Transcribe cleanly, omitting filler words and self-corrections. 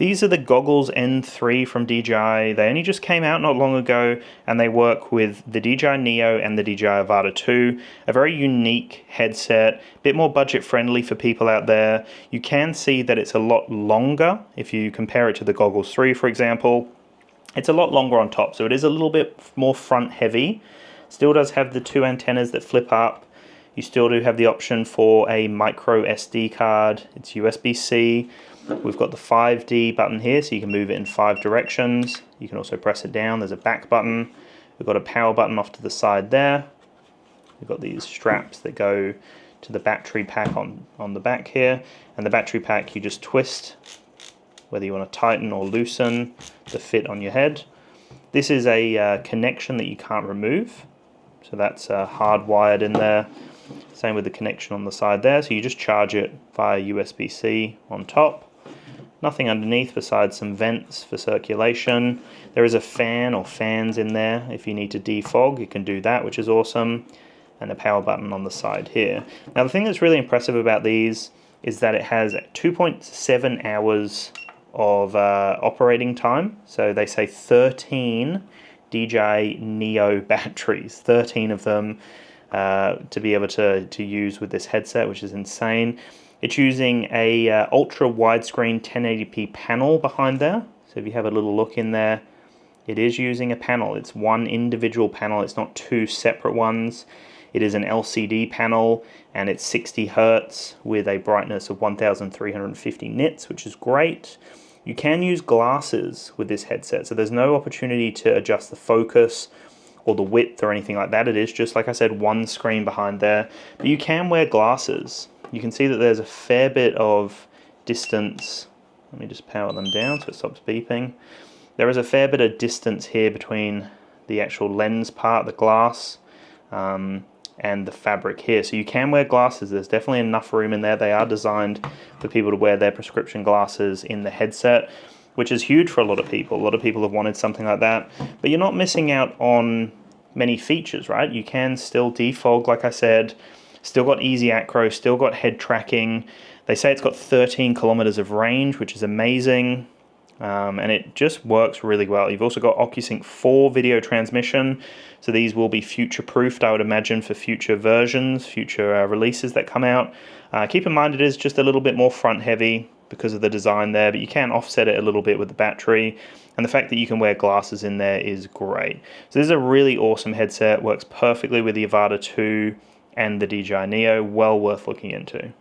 These are the Goggles N3 from DJI. They only just came out not long ago, and they work with the DJI Neo and the DJI Avata 2. A very unique headset, a bit more budget friendly for people out there. You can see that it's a lot longer if you compare it to the Goggles 3, for example. It's a lot longer on top, so it is a little bit more front heavy. Still does have the 2 antennas that flip up. You still do have the option for a micro SD card. It's USB-C. We've got the 5D button here, so you can move it in 5 directions. You can also press it down. There's a back button. We've got a power button off to the side there. We've got these straps that go to the battery pack on the back here. And the battery pack you just twist, whether you want to tighten or loosen the fit on your head. This is a connection that you can't remove. So that's hardwired in there. Same with the connection on the side there. So you just charge it via USB-C on top. Nothing underneath besides some vents for circulation. There is a fan or fans in there. If you need to defog, you can do that, which is awesome. And a power button on the side here. Now the thing that's really impressive about these is that it has 2.7 hours of operating time. So they say 13 DJI Neo batteries, 13 of them to be able to use with this headset, which is insane. It's using a ultra widescreen 1080p panel behind there. So if you have a little look in there, it is using a panel. It's one individual panel. It's not 2 separate ones. It is an LCD panel, and it's 60 Hertz with a brightness of 1350 nits, which is great. You can use glasses with this headset, so there's no opportunity to adjust the focus or the width or anything like that. It is just, like I said, one screen behind there. But you can wear glasses. You can see that there's a fair bit of distance. Let me just power them down so it stops beeping. There is a fair bit of distance here between the actual lens part, the glass, and the fabric here. So you can wear glasses. There's definitely enough room in there. They are designed for people to wear their prescription glasses in the headset, which is huge for a lot of people. A lot of people have wanted something like that. But you're not missing out on many features, right? You can still defog, like I said. Still got easy acro, still got head tracking. They say it's got 13 kilometers of range, which is amazing. And it just works really well. You've also got OcuSync 4 video transmission. So these will be future-proofed, I would imagine, for future versions, future releases that come out. Keep in mind it is just a little bit more front-heavy because of the design there, but you can offset it a little bit with the battery. And the fact that you can wear glasses in there is great. So this is a really awesome headset. Works perfectly with the Avata 2 and the DJI Neo. Well worth looking into.